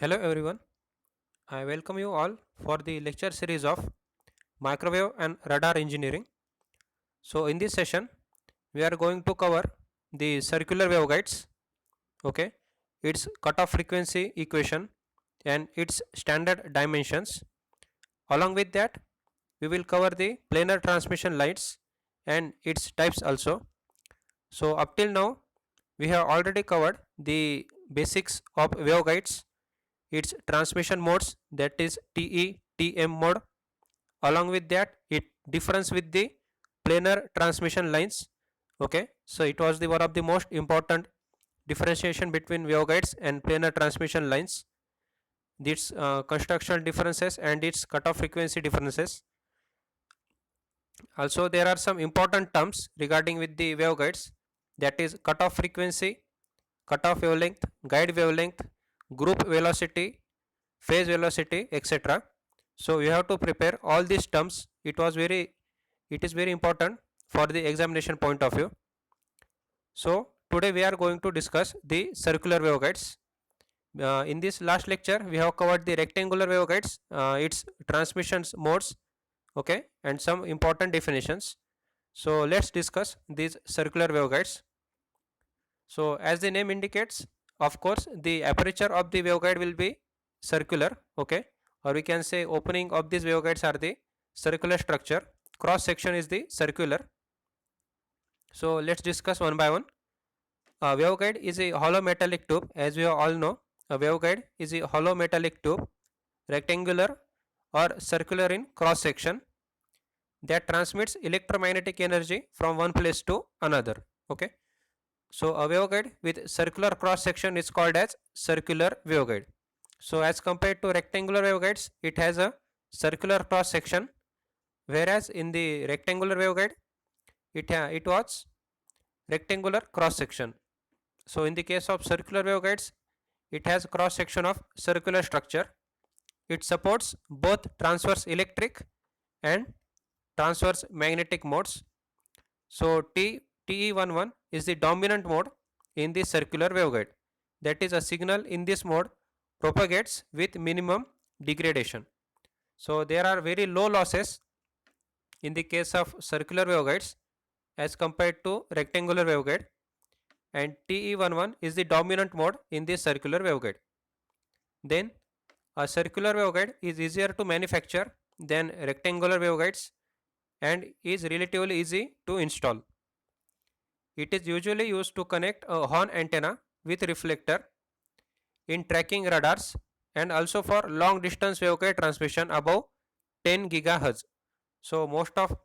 Hello everyone, I welcome you all for the lecture series of microwave and radar engineering. So in this session, we are going to cover the circular waveguides, okay, its cutoff frequency equation and its standard dimensions. Along with that, we will cover the planar transmission lines and its types also. So up till now, we have already covered the basics of waveguides, its transmission modes, that is TE, TM mode. Along with that, it differs with the planar transmission lines. Okay, so it was the one of the most important differentiation between waveguides and planar transmission lines, its constructional differences and its cutoff frequency differences. Also there are some important terms regarding with the waveguides, that is cutoff frequency, cutoff wavelength, guide wavelength, group velocity, phase velocity, etc. So you have to prepare all these terms. It is very important for the examination point of view. So today we are going to discuss the circular waveguides. In this last lecture we have covered the rectangular waveguides, its transmissions modes, okay, and some important definitions. So let's discuss these circular waveguides. So as the name indicates, of course the aperture of the waveguide will be circular, okay, or we can say opening of these waveguides are the circular structure, cross section is the circular. So let's discuss one by one. A waveguide is a hollow metallic tube. As we all know, a waveguide is a hollow metallic tube, rectangular or circular in cross section, that transmits electromagnetic energy from one place to another. Okay. So a waveguide with circular cross section is called as circular waveguide. So as compared to rectangular waveguides, it has a circular cross section, whereas in the rectangular waveguide, it was rectangular cross section. So in the case of circular waveguides, it has cross section of circular structure. It supports both transverse electric and transverse magnetic modes. So TE11 is the dominant mode in the circular waveguide. That is, a signal in this mode propagates with minimum degradation. So there are very low losses in the case of circular waveguides as compared to rectangular waveguide, and TE11 is the dominant mode in the circular waveguide. Then a circular waveguide is easier to manufacture than rectangular waveguides and is relatively easy to install. It is usually used to connect a horn antenna with reflector in tracking radars and also for long distance waveguide transmission above 10 gigahertz. So most of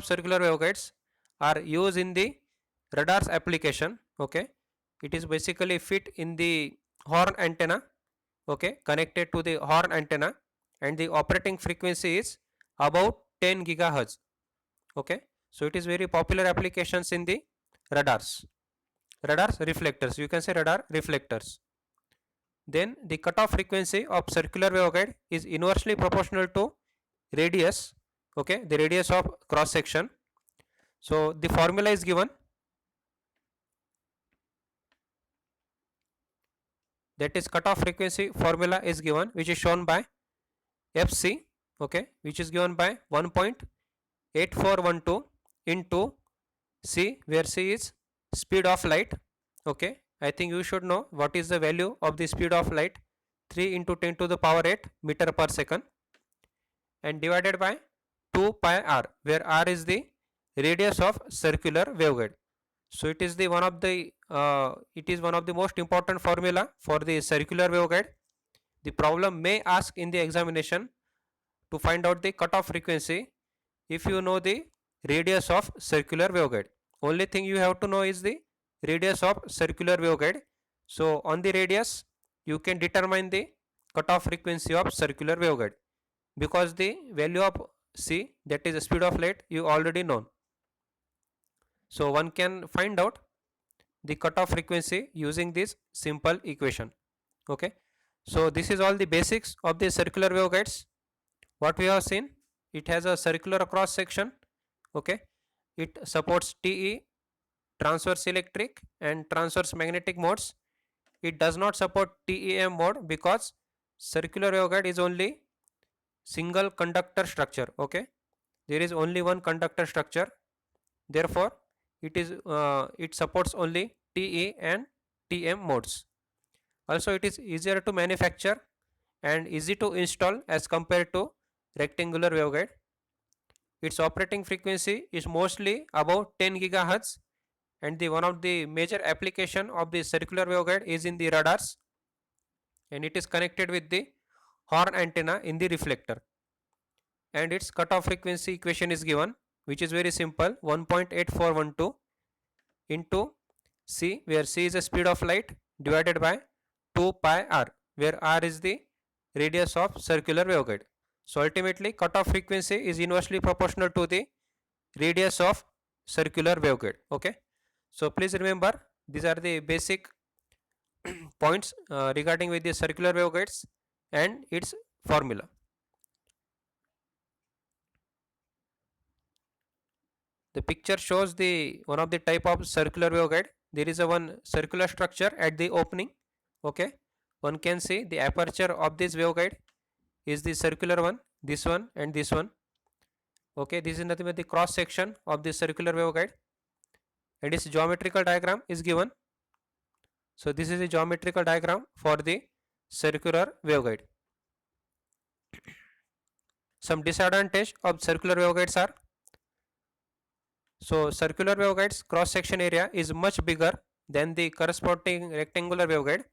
circular waveguides are used in the radars application. Okay, it is basically fit in the horn antenna, okay, connected to the horn antenna, and the operating frequency is about 10 gigahertz. Okay, so it is very popular applications in the radars, radars reflectors, you can say radar reflectors. Then the cutoff frequency of circular waveguide is inversely proportional to radius, okay, the radius of cross section. So the formula is given, that is cutoff frequency formula is given, which is shown by fc, okay, which is given by 1.8412 into c, where c is speed of light. Okay, I think you should know what is the value of the speed of light, 3 into 10 to the power 8 meter per second, and divided by 2 pi r, where r is the radius of circular waveguide. So it is the one of the most important formula for the circular waveguide. The problem may ask in the examination to find out the cutoff frequency if you know the radius of circular waveguide. Only thing you have to know is the radius of circular waveguide. So on the radius you can determine the cutoff frequency of circular waveguide, because the value of c, that is the speed of light, you already know. So one can find out the cutoff frequency using this simple equation. Okay, so this is all the basics of the circular waveguides. What we have seen, it has a circular cross section. Okay, it supports TE, transverse electric and transverse magnetic modes. it does not support TEM mode because circular waveguide is only single conductor structure. Okay, there is only one conductor structure, therefore it supports only TE and TM modes. Also, it is easier to manufacture and easy to install as compared to rectangular waveguide. Its operating frequency is mostly above 10 gigahertz, and the one of the major application of the circular waveguide is in the radars, and it is connected with the horn antenna in the reflector. And its cutoff frequency equation is given, which is very simple: 1.8412 into c, where c is the speed of light, divided by 2 pi r, where r is the radius of circular waveguide. So ultimately cutoff frequency is inversely proportional to the radius of circular waveguide. Okay, so please remember, these are the basic points regarding with the circular waveguides and its formula. The picture shows the one of the type of circular waveguide. There is a one circular structure at the opening. Okay, one can see the aperture of this waveguide is the circular one, this one and this one. Okay, this is nothing but the cross section of the circular waveguide, and its geometrical diagram is given. So this is a geometrical diagram for the circular waveguide. Some disadvantage of circular waveguides are: so circular waveguides cross section area is much bigger than the corresponding rectangular waveguide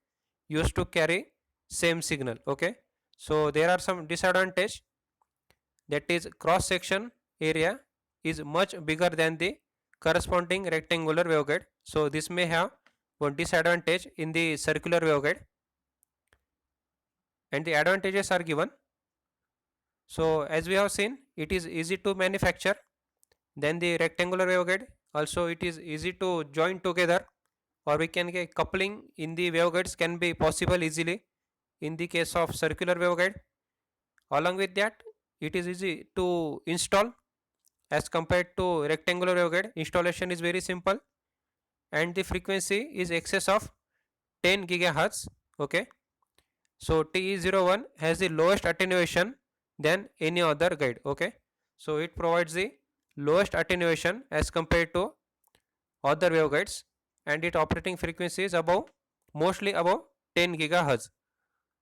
used to carry same signal. Okay, so there are some disadvantage, that is cross section area is much bigger than the corresponding rectangular waveguide. So this may have one disadvantage in the circular waveguide, and the advantages are given. So as we have seen, it is easy to manufacture than the rectangular waveguide. Also it is easy to join together, or we can get coupling in the waveguides can be possible easily in the case of circular waveguide. Along with that, it is easy to install as compared to rectangular waveguide. Installation is very simple, and the frequency is excess of 10 gigahertz. Okay, so TE01 has the lowest attenuation than any other guide. Okay, so it provides the lowest attenuation as compared to other waveguides, and its operating frequency is above, mostly above 10 gigahertz.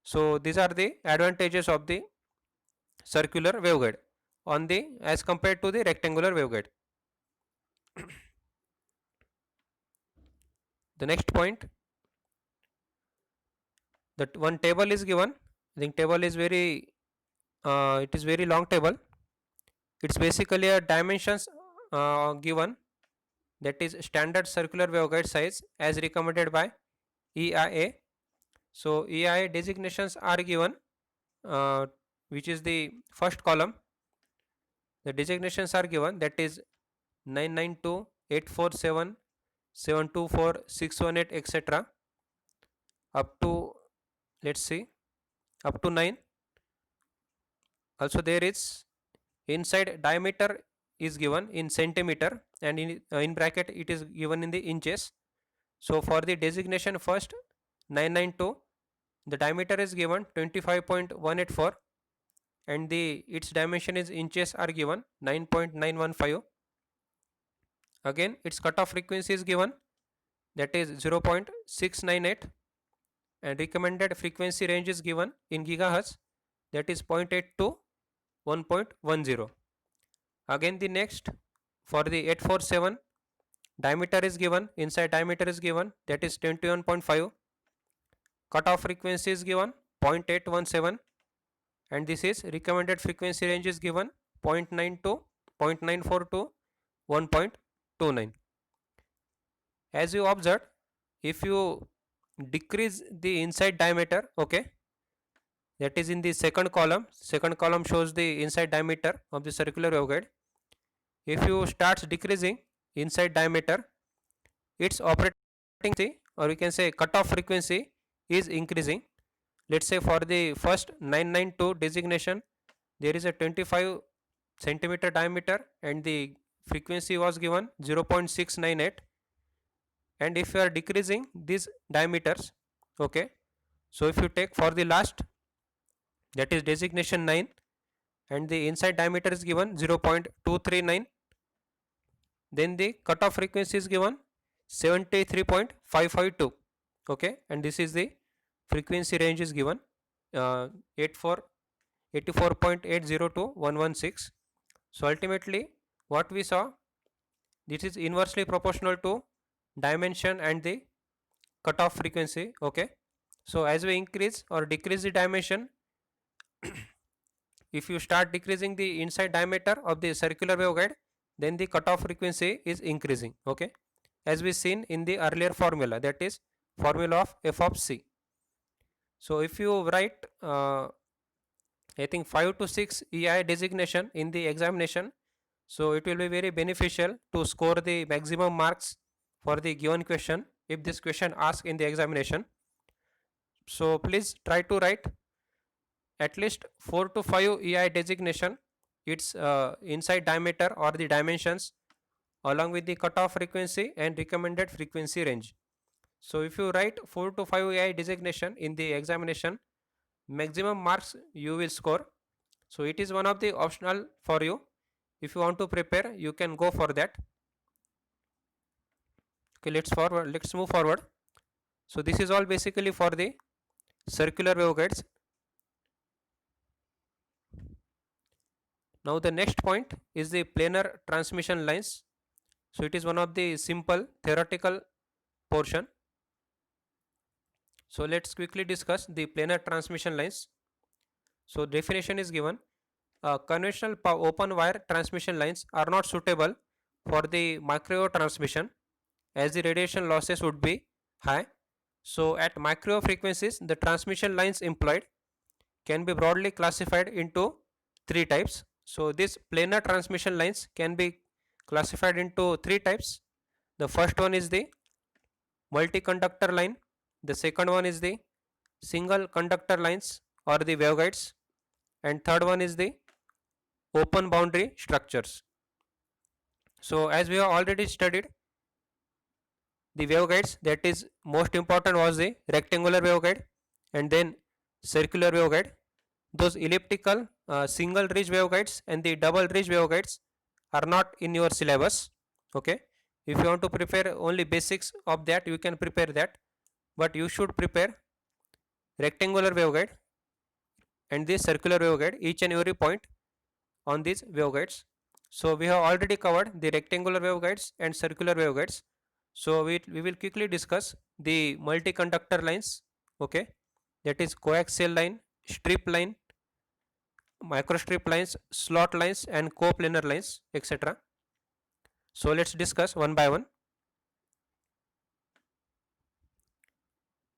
So these are the advantages of the circular waveguide on the as compared to the rectangular waveguide. The next point, that one table is given. I think table is very it is very long table. It's basically a dimensions given, that is standard circular waveguide size as recommended by EIA. So EIA designations are given, which is the first column. The designations are given, that is 992, 847, 724, 618, etc. up to, let's see, up to 9. Also there is inside diameter is given in centimeter, and in bracket it is given in the inches. So for the designation first 992, the diameter is given 25.184, and the its dimension is inches are given 9.915. Again its cutoff frequency is given, that is 0.698, and recommended frequency range is given in gigahertz, that is 0.8 to 1.10. Again the next, for the 847, diameter is given, inside diameter is given, that is 21.5. Cutoff frequency is given 0.817, and this is recommended frequency range is given 0.9 to 0.94 to 1.29. As you observed, if you decrease the inside diameter, okay, that is in the second column shows the inside diameter of the circular waveguide. If you start decreasing inside diameter, its operating frequency, or we can say cutoff frequency, is increasing. Let's say for the first 992 designation, there is a 25 centimeter diameter, and the frequency was given 0.698, and if you are decreasing these diameters, Okay, so if you take for the last, that is designation 9, and the inside diameter is given 0.239, then the cutoff frequency is given 73.552. Okay, and this is the frequency range is given, 84 84.80 to 116. So ultimately what we saw, this is inversely proportional to dimension and the cutoff frequency. Okay, so as we increase or decrease the dimension, if you start decreasing the inside diameter of the circular waveguide, then the cutoff frequency is increasing. Okay, as we seen in the earlier formula, that is formula of f of c. So if you write I think 5 to 6 EI designation in the examination, so it will be very beneficial to score the maximum marks for the given question if this question asked in the examination. So please try to write at least 4 to 5 EI designation, its inside diameter or the dimensions, along with the cutoff frequency and recommended frequency range. So if you write 4 to 5 EI designation in the examination, maximum marks you will score. So it is one of the optional for you. If you want to prepare, you can go for that. Okay, let's move forward. So this is all basically for the circular waveguides. Now the next point is the planar transmission lines. So it is one of the simple theoretical portion. So let's quickly discuss the planar transmission lines. So definition is given. Conventional open wire transmission lines are not suitable for the microwave transmission, as the radiation losses would be high. So at microwave frequencies, the transmission lines employed can be broadly classified into three types. So these planar transmission lines can be classified into three types. The first one is the multi-conductor line. The second one is the single conductor lines or the waveguides, and third one is the open boundary structures. So as we have already studied the waveguides, that is most important was the rectangular waveguide and then circular waveguide. Those elliptical single ridge waveguides and the double ridge waveguides are not in your syllabus. Okay, if you want to prepare only basics of that, you can prepare that, but you should prepare rectangular waveguide and this circular waveguide, each and every point on these waveguides. So we have already covered the rectangular waveguides and circular waveguides. So we will quickly discuss the multi-conductor lines. Okay, that is coaxial line, strip line, microstrip lines, slot lines, and coplanar lines, etc. So let's discuss one by one.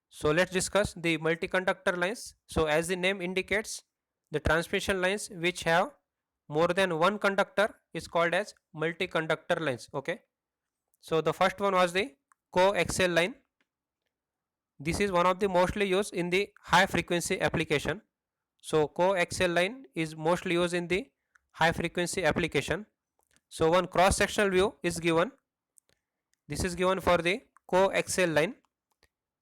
So let's discuss the multi-conductor lines. So as the name indicates, the transmission lines which have more than one conductor is called as multi-conductor lines. Okay, so the first one was the coaxial line. This is one of the mostly used in the high frequency application. So coaxial line is mostly used in the high frequency application. So one cross sectional view is given. This is given for the coaxial line.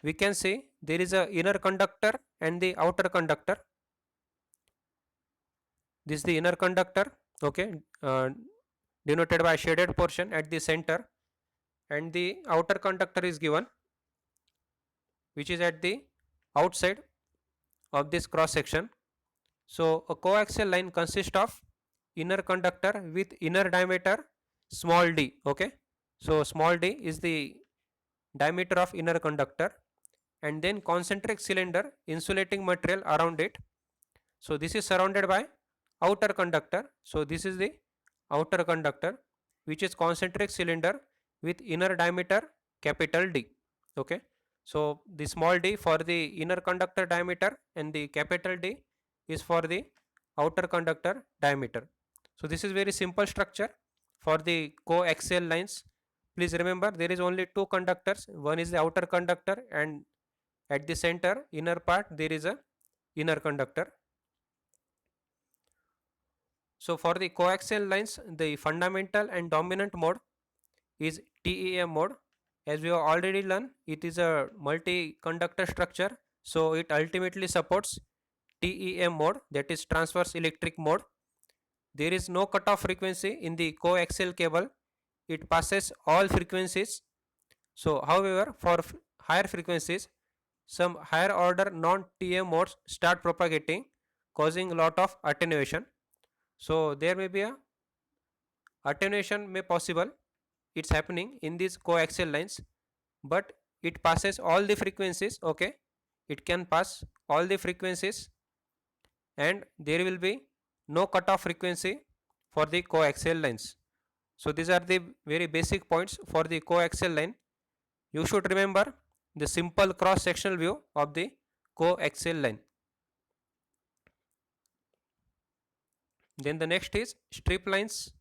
We can see there is a inner conductor and the outer conductor. This is the inner conductor. Okay, denoted by shaded portion at the center, and the outer conductor is given, which is at the outside of this cross section. So a coaxial line consists of inner conductor with inner diameter small d. Okay, so small d is the diameter of inner conductor, and then concentric cylinder insulating material around it. So this is surrounded by outer conductor. So this is the outer conductor, which is concentric cylinder with inner diameter capital D. Okay, so the small d for the inner conductor diameter and the capital D is for the outer conductor diameter. So this is very simple structure for the coaxial lines. Please remember there is only two conductors. One is the outer conductor, and at the center inner part there is a inner conductor. So for the coaxial lines, the fundamental and dominant mode is TEM mode, as we have already learned, it is a multi-conductor structure, so it ultimately supports TEM mode, that is transverse electric mode. There is no cutoff frequency in the coaxial cable, it passes all frequencies. So however, for higher frequencies, some higher order non-TM modes start propagating, causing a lot of attenuation. So there may be a attenuation may possible, it's happening in these coaxial lines, but it passes all the frequencies. Okay, it can pass all the frequencies, and there will be no cutoff frequency for the coaxial lines. So these are the very basic points for the coaxial line. You should remember the simple cross sectional view of the coaxial line. Then the next is strip lines.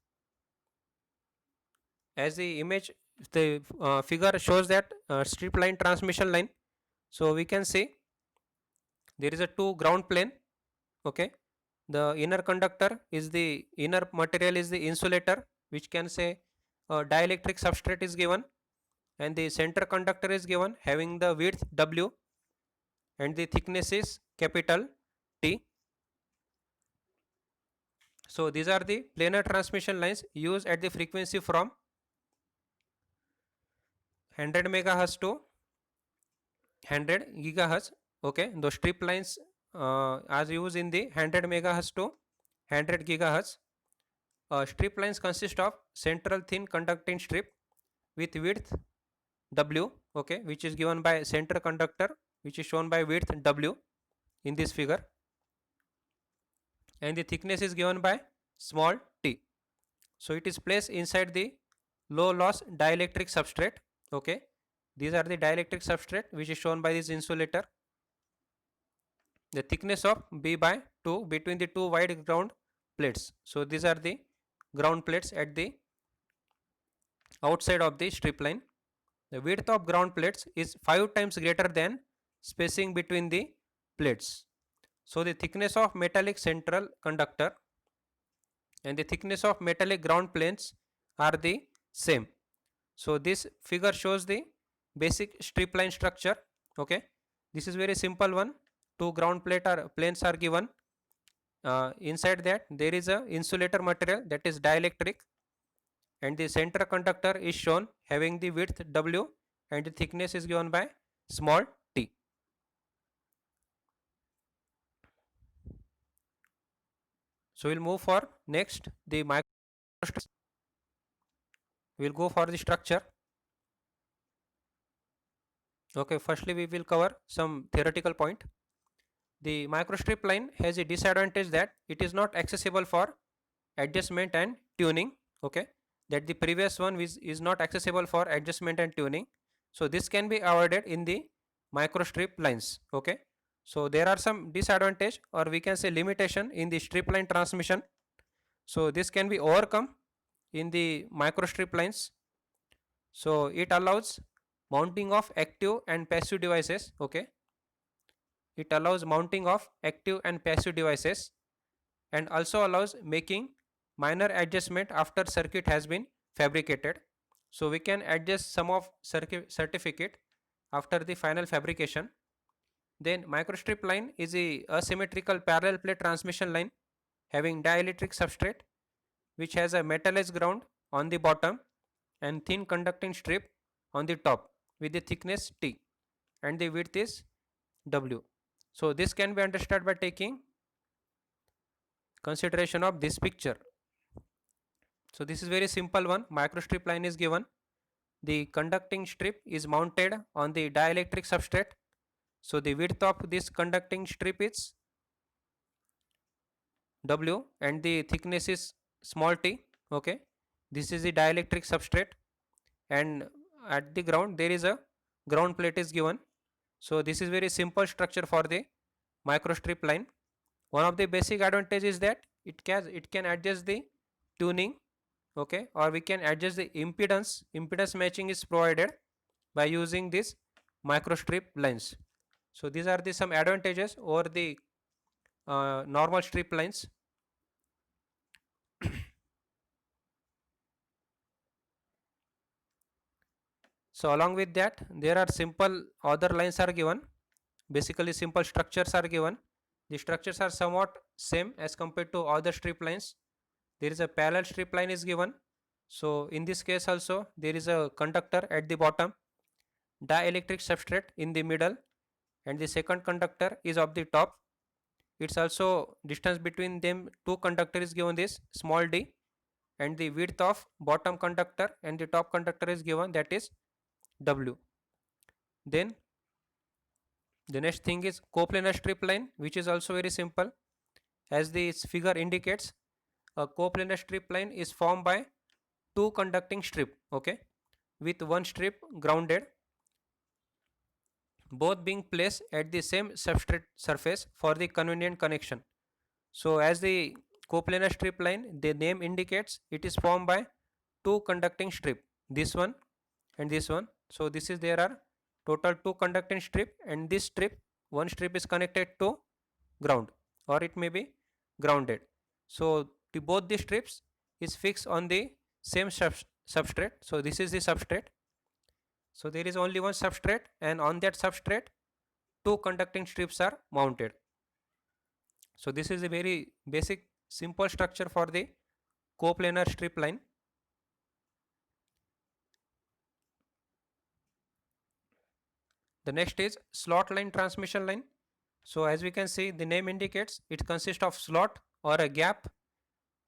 As the image, the figure shows that strip line transmission line. So we can see there is a two ground plane. Okay, the inner conductor is the inner material is the insulator, which can say dielectric substrate is given, and the center conductor is given having the width W and the thickness is capital T. So these are the planar transmission lines used at the frequency from 100 megahertz to 100 gigahertz. Okay, the strip lines are used in the 100 megahertz to 100 gigahertz. Strip lines consist of central thin conducting strip with width W, okay, which is given by center conductor, which is shown by width W in this figure, and the thickness is given by small t. So it is placed inside the low loss dielectric substrate. Okay, these are the dielectric substrate which is shown by this insulator. The thickness of B by 2 between the two wide ground plates. So these are the ground plates at the outside of the strip line. The width of ground plates is 5 times greater than spacing between the plates. So the thickness of metallic central conductor and the thickness of metallic ground planes are the same. So this figure shows the basic strip line structure. Okay, this is very simple one. Two ground planes are given. Inside that there is a insulator material, that is dielectric, and the center conductor is shown having the width W and the thickness is given by small t. So we'll move for next the microstrip. We'll go for the structure. Okay, firstly we will cover some theoretical point. The microstrip line has a disadvantage that it is not accessible for adjustment and tuning. Okay, that the previous one is not accessible for adjustment and tuning. So this can be avoided in the microstrip lines. Okay, so there are some disadvantage, or we can say limitation, in the strip line transmission. So this can be overcome in the microstrip lines. So it allows mounting of active and passive devices. Okay, it allows mounting of active and passive devices, and also allows making minor adjustment after circuit has been fabricated. So we can adjust some of certificate after the final fabrication. Then microstrip line is a asymmetrical parallel plate transmission line having dielectric substrate which has a metallized ground on the bottom and thin conducting strip on the top with the thickness T and the width is W. So this can be understood by taking consideration of this picture. So this is very simple one. Microstrip line is given. The conducting strip is mounted on the dielectric substrate. So the width of this conducting strip is W and the thickness is small t. Okay, this is the dielectric substrate, and at the ground there is a ground plate is given. So this is very simple structure for the microstrip line. One of the basic advantages is that it can adjust the tuning. Okay, or we can adjust the impedance matching is provided by using this microstrip lines. So these are the some advantages over the normal strip lines. So along with that there are simple other lines are given, basically simple structures are given. The structures are somewhat same as compared to other strip lines. There is a parallel strip line is given. So in this case also there is a conductor at the bottom, dielectric substrate in the middle, and the second conductor is of the top. It's also distance between them two conductor is given this small d, and the width of bottom conductor and the top conductor is given, that is w. Then the next thing is coplanar strip line, which is also very simple. As this figure indicates, a coplanar strip line is formed by two conducting strip, okay, with one strip grounded, both being placed at the same substrate surface for the convenient connection. So as the coplanar strip line, the name indicates, it is formed by two conducting strip, this one and this one. So this is, there are total two conducting strip, and this strip, one strip is connected to ground, or it may be grounded. So the both the strips is fixed on the same substrate. So this is the substrate. So there is only one substrate, and on that substrate two conducting strips are mounted. So this is a very basic simple structure for the coplanar strip line. The next is slot line transmission line. So as we can see, the name indicates it consists of slot or a gap.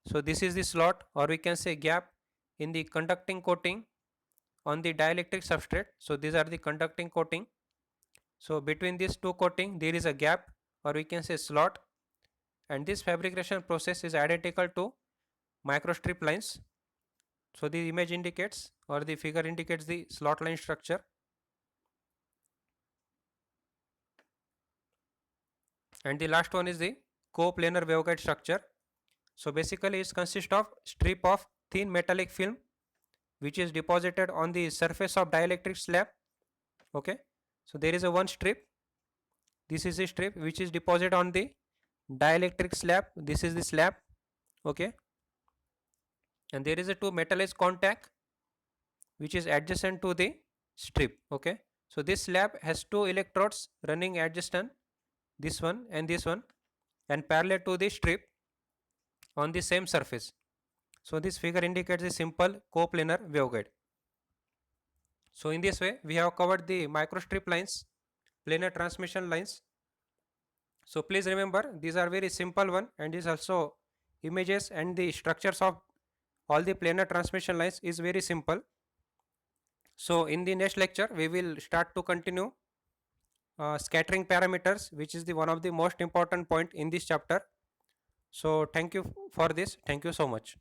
So this is the slot, or we can say gap, in the conducting coating on the dielectric substrate. So these are the conducting coating. So between these two coating there is a gap, or we can say slot, and this fabrication process is identical to microstrip lines. So the image indicates, or the figure indicates, the slot line structure. And the last one is the coplanar waveguide structure. So basically it consists of strip of thin metallic film which is deposited on the surface of dielectric slab, okay. So there is a one strip, this is a strip which is deposited on the dielectric slab, this is the slab, okay. And there is a two metal edge contact which is adjacent to the strip, okay. So this slab has two electrodes running adjacent, this one and this one, and parallel to the strip on the same surface. So this figure indicates a simple coplanar waveguide. So in this way we have covered the microstrip lines, planar transmission lines. So please remember, these are very simple one, and is also images and the structures of all the planar transmission lines is very simple. So in the next lecture we will start to continue scattering parameters, which is the one of the most important point in this chapter. So thank you for this, thank you so much.